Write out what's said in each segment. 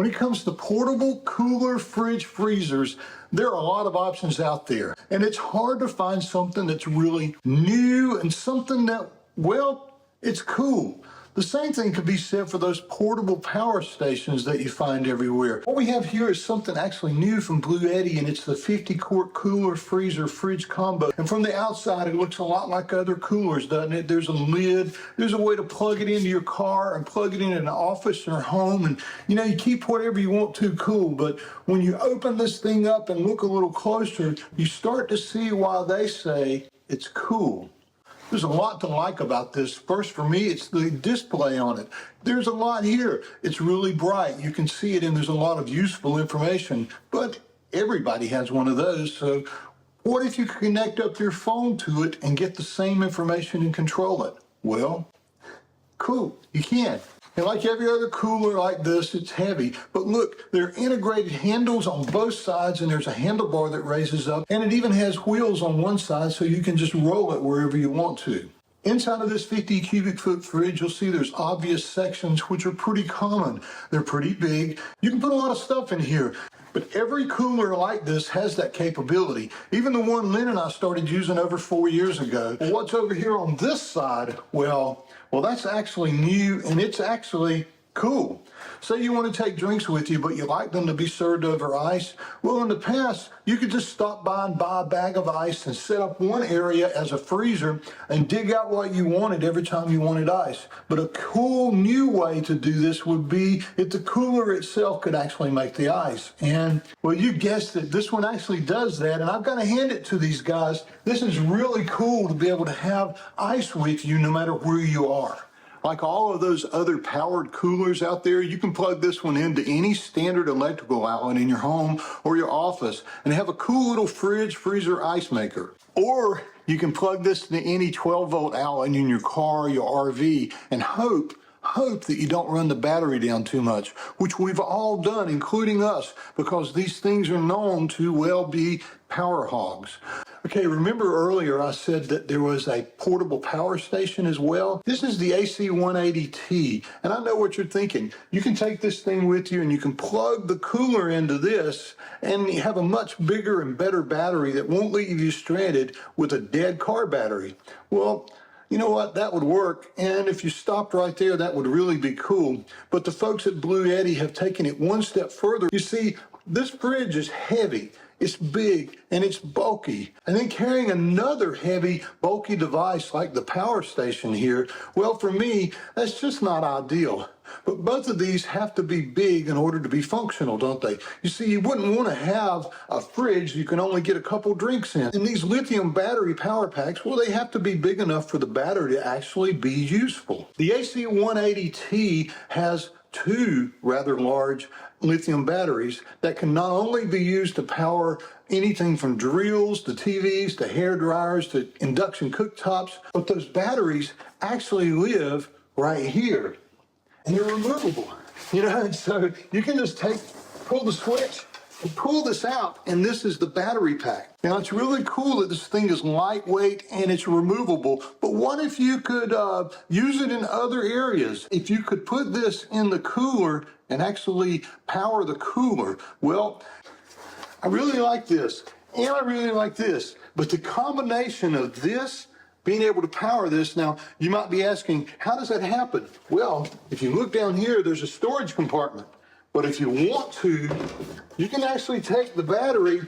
When it comes to portable cooler fridge freezers, there are a lot of options out there, and it's hard to find something that's really new and something that, well, it's cool. The same thing could be said for those portable power stations that you find everywhere. What we have here is something actually new from Bluetti, and it's the 50-quart cooler freezer fridge combo. And from the outside, it looks a lot like other coolers, doesn't it? There's a lid, there's a way to plug it into your car and plug it in an office or home, and you keep whatever you want to cool. But when you open this thing up and look a little closer, you start to see why they say it's cool. There's a lot to like about this. First, for me, it's the display on it. There's a lot here. It's really bright. You can see it, and there's a lot of useful information. But everybody has one of those. So what if you could connect up your phone to it and get the same information and control it? Well, cool. You can. And like every other cooler like this, it's heavy. But look, there are integrated handles on both sides, and there's a handlebar that raises up, and it even has wheels on one side so you can just roll it wherever you want to. Inside of this 50 cubic foot fridge, you'll see there's obvious sections which are pretty common. They're pretty big. You can put a lot of stuff in here. But every cooler like this has that capability. Even the one Lynn and I started using over 4 years ago. Well, what's over here on this side? Well, that's actually new, and it's actually cool. Say you want to take drinks with you, but you like them to be served over ice. Well, in the past, you could just stop by and buy a bag of ice and set up one area as a freezer and dig out what you wanted every time you wanted ice. But a cool new way to do this would be if the cooler itself could actually make the ice. And, well, you guessed it, this one actually does that, and I've got to hand it to these guys. This is really cool to be able to have ice with you no matter where you are. Like all of those other powered coolers out there, you can plug this one into any standard electrical outlet in your home or your office and have a cool little fridge, freezer, ice maker. Or you can plug this to any 12-volt outlet in your car, your RV, and hope that you don't run the battery down too much, which we've all done, including us, because these things are known to, well, be power hogs. Okay, remember earlier I said that there was a portable power station as well? This is the AC180T, and I know what you're thinking. You can take this thing with you and you can plug the cooler into this, and you have a much bigger and better battery that won't leave you stranded with a dead car battery. Well, you know what, that would work, and if you stopped right there, that would really be cool. But the folks at Bluetti have taken it one step further. You see, this fridge is heavy, it's big, and it's bulky. And then carrying another heavy, bulky device like the power station here, well, for me, that's just not ideal. But both of these have to be big in order to be functional, don't they? You see, you wouldn't want to have a fridge you can only get a couple drinks in. And these lithium battery power packs, well, they have to be big enough for the battery to actually be useful. The AC180T has two rather large lithium batteries that can not only be used to power anything from drills to TVs to hair dryers to induction cooktops, but those batteries actually live right here. And they're removable, and so you can just pull the switch and pull this out, and this is the battery pack. Now, it's really cool that this thing is lightweight and it's removable, but what if you could use it in other areas? If you could put this in the cooler and actually power the cooler, well, I really like this, and I really like this, but the combination of this being able to power this. Now, you might be asking, how does that happen? Well, if you look down here, there's a storage compartment. But if you want to, you can actually take the battery,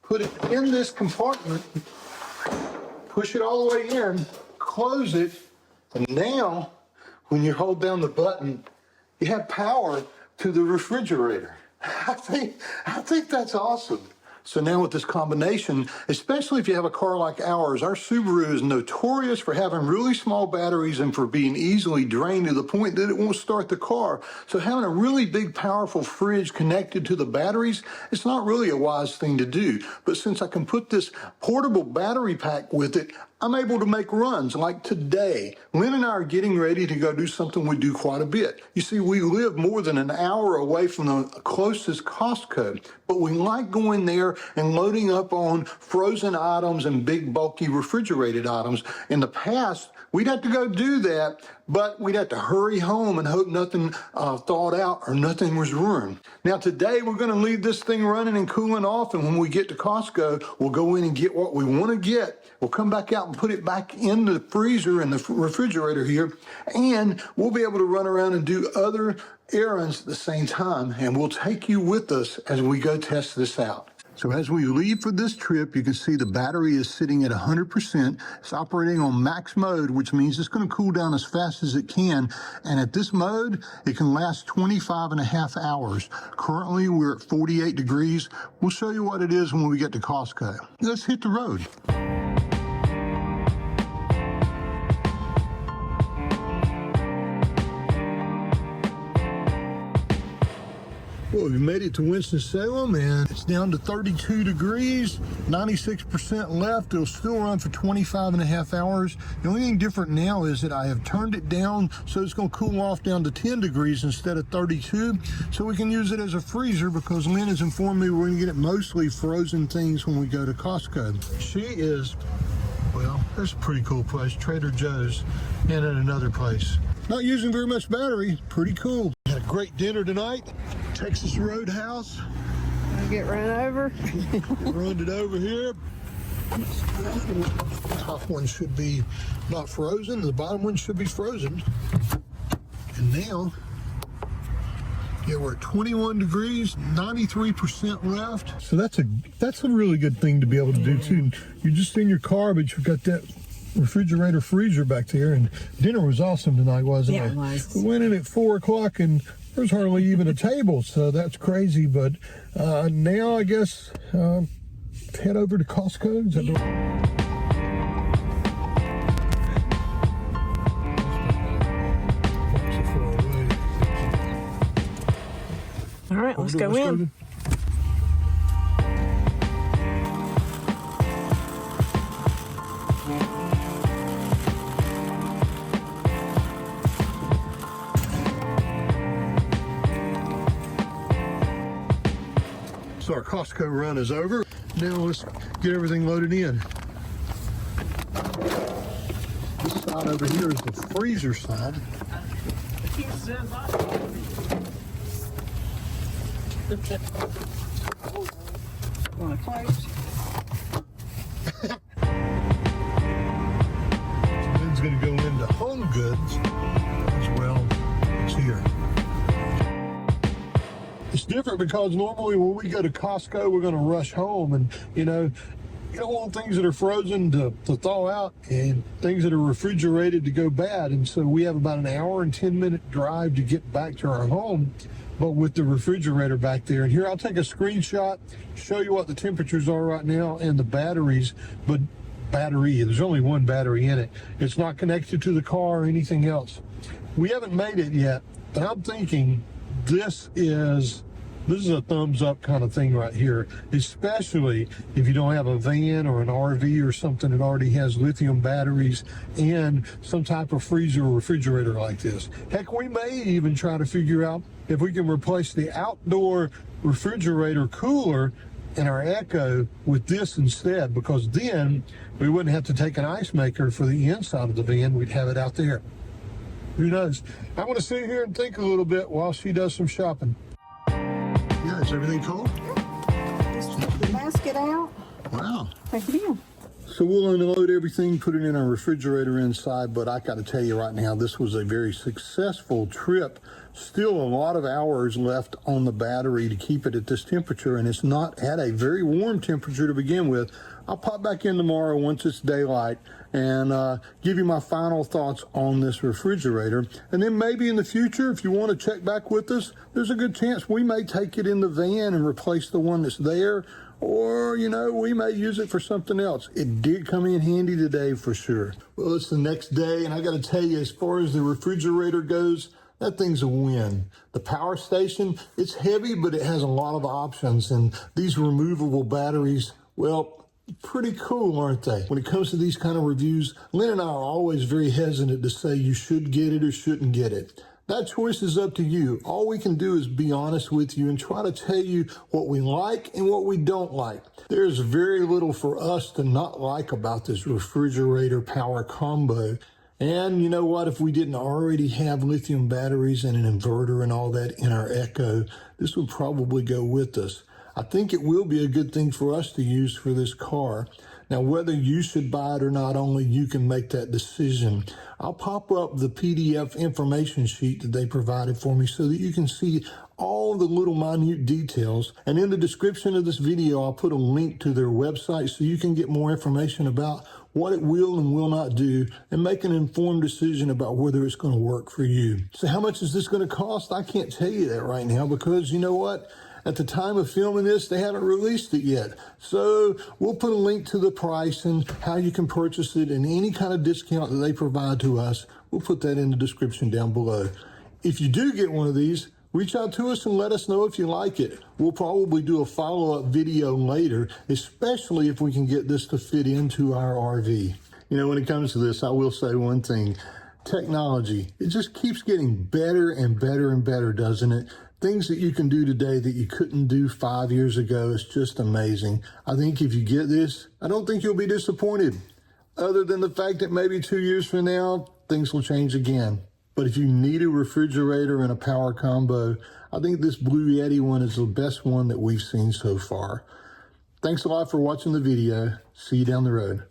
put it in this compartment, push it all the way in, close it, and now, when you hold down the button, you have power to the refrigerator. I think that's awesome. So now with this combination, especially if you have a car like ours, our Subaru is notorious for having really small batteries and for being easily drained to the point that it won't start the car. So having a really big, powerful fridge connected to the batteries, it's not really a wise thing to do. But since I can put this portable battery pack with it, I'm able to make runs like today. Lynn and I are getting ready to go do something we do quite a bit. You see, we live more than an hour away from the closest Costco, but we like going there and loading up on frozen items and big, bulky refrigerated items. In the past, We'd have to go do that, but we'd have to hurry home and hope nothing thawed out or nothing was ruined. Now today we're going to leave this thing running and cooling off, and when we get to Costco, we'll go in and get what we want to get. We'll come back out and put it back in the freezer and the refrigerator here, and we'll be able to run around and do other errands at the same time, and we'll take you with us as we go test this out. So as we leave for this trip, you can see the battery is sitting at 100%. It's operating on max mode, which means it's going to cool down as fast as it can. And at this mode, it can last 25.5 hours. Currently, we're at 48 degrees. We'll show you what it is when we get to Costco. Let's hit the road. Well, we made it to Winston-Salem, and it's down to 32 degrees, 96% left. It'll still run for 25.5 hours. The only thing different now is that I have turned it down, so it's going to cool off down to 10 degrees instead of 32, so we can use it as a freezer, because Lynn has informed me we're going to get it mostly frozen things when we go to Costco. She is, well, there's a pretty cool place, Trader Joe's, and at another place. Not using very much battery, pretty cool. Had a great dinner tonight. Texas Roadhouse. I get run over. Run it over here. The top one should be not frozen. The bottom one should be frozen. And now, yeah, we're at 21 degrees, 93% left. So that's a really good thing to be able to do too. You're just in your car, but you've got that refrigerator freezer back there, and dinner was awesome tonight, wasn't it? Yeah, it was. We went in at 4 o'clock and there's hardly even a table, so that's crazy. But now I guess head over to Costco. Is that All right, let's go in. So our Costco run is over. Now let's get everything loaded in. This side over here is the freezer side. Want to close? Lynn's going to go into Home Goods as well. It's here. It's different because normally when we go to Costco, we're going to rush home, and you don't want things that are frozen to thaw out and things that are refrigerated to go bad. And so we have about an hour and 10-minute drive to get back to our home, but with the refrigerator back there. And here, I'll take a screenshot, show you what the temperatures are right now and the batteries. But there's only one battery in it. It's not connected to the car or anything else. We haven't made it yet, but I'm thinking this is a thumbs up kind of thing right here, especially if you don't have a van or an RV or something that already has lithium batteries and some type of freezer or refrigerator like this. Heck, we may even try to figure out if we can replace the outdoor refrigerator cooler in our Echo with this instead, because then we wouldn't have to take an ice maker for the inside of the van. We'd have it out there. Who knows? I'm going to sit here and think a little bit while she does some shopping. Yeah, is everything cool? Just take the basket out. Wow. Take it in. So we'll unload everything, put it in our refrigerator inside, but I got to tell you right now, this was a very successful trip. Still a lot of hours left on the battery to keep it at this temperature, and it's not at a very warm temperature to begin with. I'll pop back in tomorrow once it's daylight and give you my final thoughts on this refrigerator. And then maybe in the future, if you want to check back with us, there's a good chance we may take it in the van and replace the one that's there. Or, we may use it for something else. It did come in handy today for sure. Well, it's the next day, and I got to tell you, as far as the refrigerator goes, that thing's a win. The power station, it's heavy, but it has a lot of options. And these removable batteries, well, pretty cool, aren't they? When it comes to these kind of reviews, Lynn and I are always very hesitant to say you should get it or shouldn't get it. That choice is up to you. All we can do is be honest with you and try to tell you what we like and what we don't like. There's very little for us to not like about this refrigerator power combo. And you know what? If we didn't already have lithium batteries and an inverter and all that in our Echo, this would probably go with us. I think it will be a good thing for us to use for this car. Now, whether you should buy it or not, only you can make that decision. I'll pop up the PDF information sheet that they provided for me so that you can see all the little minute details. And in the description of this video, I'll put a link to their website so you can get more information about what it will and will not do and make an informed decision about whether it's going to work for you. So how much is this going to cost? I can't tell you that right now because you know what? At the time of filming this, they haven't released it yet. So we'll put a link to the price and how you can purchase it and any kind of discount that they provide to us. We'll put that in the description down below. If you do get one of these, reach out to us and let us know if you like it. We'll probably do a follow-up video later, especially if we can get this to fit into our RV. You know, when it comes to this, I will say one thing. Technology, it just keeps getting better and better and better, doesn't it? Things that you can do today that you couldn't do 5 years ago is just amazing. I think if you get this, I don't think you'll be disappointed. Other than the fact that maybe 2 years from now, things will change again. But if you need a refrigerator and a power combo, I think this Bluetti one is the best one that we've seen so far. Thanks a lot for watching the video. See you down the road.